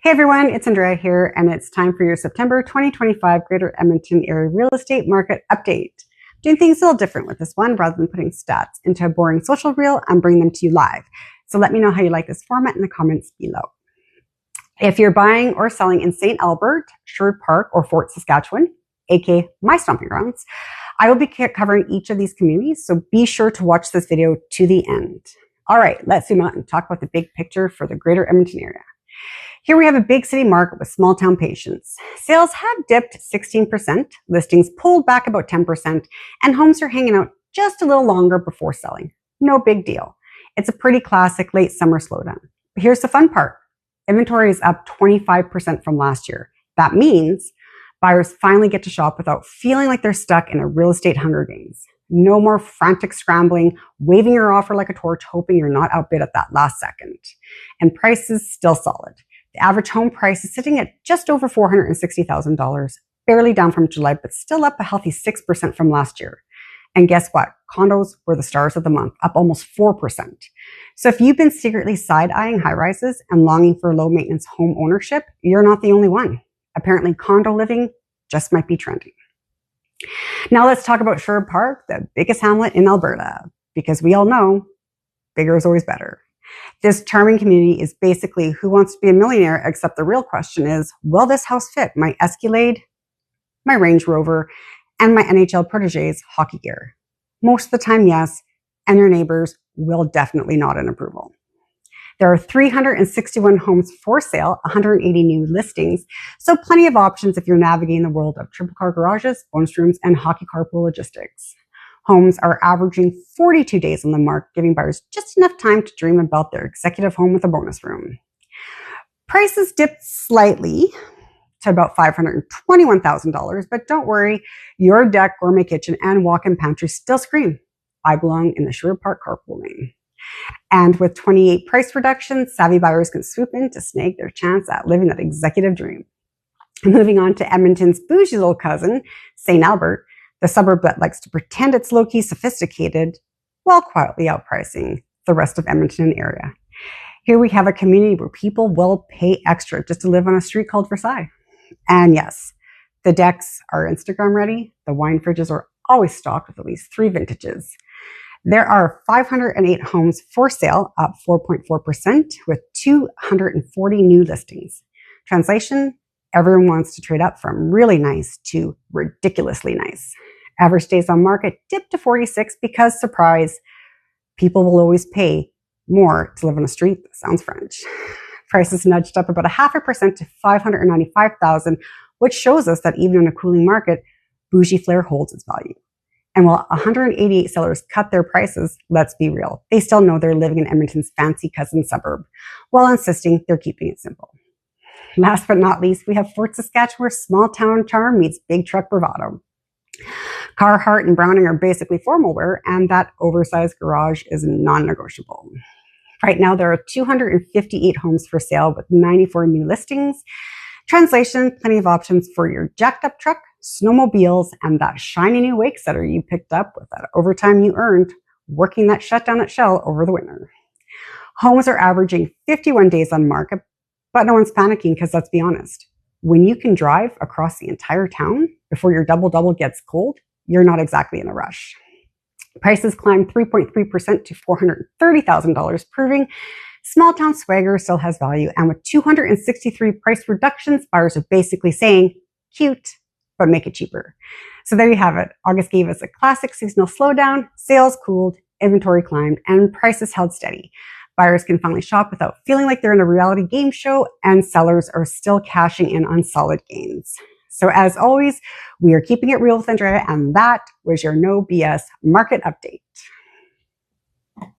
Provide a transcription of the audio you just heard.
Hey everyone, it's Andrea here, and it's time for your September 2025 Greater Edmonton area real estate market update. Doing things a little different with this one rather than putting stats into a boring social reel and bring them to you live. So let me know how you like this format in the comments below. If you're buying or selling in St. Albert, Sherwood Park, or Fort Saskatchewan, aka my stomping grounds, I will be covering each of these communities, so be sure to watch this video to the end. All right, let's zoom out and talk about the big picture for the Greater Edmonton area. Here we have a big city market with small town patience. Sales have dipped 16%, listings pulled back about 10%, and homes are hanging out just a little longer before selling. No big deal. It's a pretty classic late summer slowdown. But here's the fun part. Inventory is up 25% from last year. That means buyers finally get to shop without feeling like they're stuck in a real estate Hunger Games. No more frantic scrambling, waving your offer like a torch, hoping you're not outbid at that last second. And prices still solid. The average home price is sitting at just over $460,000, barely down from July, but still up a healthy 6% from last year. And guess what? Condos were the stars of the month, up almost 4%. So if you've been secretly side-eyeing high-rises and longing for low-maintenance home ownership, you're not the only one. Apparently, condo living just might be trending. Now let's talk about Sherwood Park, the biggest hamlet in Alberta, because we all know bigger is always better. This charming community is basically Who Wants to Be a Millionaire, except the real question is, will this house fit my Escalade, my Range Rover, and my NHL protege's hockey gear? Most of the time, yes, and your neighbors will definitely nod in approval. There are 361 homes for sale, 180 new listings, so plenty of options if you're navigating the world of triple car garages, bonus rooms, and hockey carpool logistics. Homes are averaging 42 days on the market, giving buyers just enough time to dream about their executive home with a bonus room. Prices dipped slightly to about $521,000, but don't worry, your deck, gourmet kitchen, and walk-in pantry still scream, I belong in the Sherwood Park carpool lane. And with 28 price reductions, savvy buyers can swoop in to snag their chance at living that executive dream. Moving on to Edmonton's bougie little cousin, St. Albert, the suburb that likes to pretend it's low-key sophisticated while quietly outpricing the rest of Edmonton area. Here we have a community where people will pay extra just to live on a street called Versailles. And yes, the decks are Instagram ready. The wine fridges are always stocked with at least 3 vintages. There are 508 homes for sale, up 4.4%, with 240 new listings. Translation, everyone wants to trade up from really nice to ridiculously nice. Average days on market dipped to 46 because, surprise, people will always pay more to live on a street that sounds French. Prices nudged up about 0.5% to $595,000, which shows us that even in a cooling market, bougie flair holds its value. And while 188 sellers cut their prices, let's be real, they still know they're living in Edmonton's fancy cousin suburb, while insisting they're keeping it simple. Last but not least, we have Fort Saskatchewan, where small town charm meets big truck bravado. Carhartt and Browning are basically formal wear, and that oversized garage is non-negotiable. Right now, there are 258 homes for sale with 94 new listings. Translation, plenty of options for your jacked up truck, snowmobiles, and that shiny new wake setter you picked up with that overtime you earned working that shutdown at Shell over the winter. Homes are averaging 51 days on market, but no one's panicking because let's be honest, when you can drive across the entire town before your double-double gets cold, you're not exactly in a rush. Prices climbed 3.3% to $430,000, proving small town swagger still has value. And with 263 price reductions, buyers are basically saying, cute, but make it cheaper. So there you have it. August gave us a classic seasonal slowdown, sales cooled, inventory climbed, and prices held steady. Buyers can finally shop without feeling like they're in a reality game show, and sellers are still cashing in on solid gains. So as always, we are keeping it real with Andrea, and that was your no BS market update.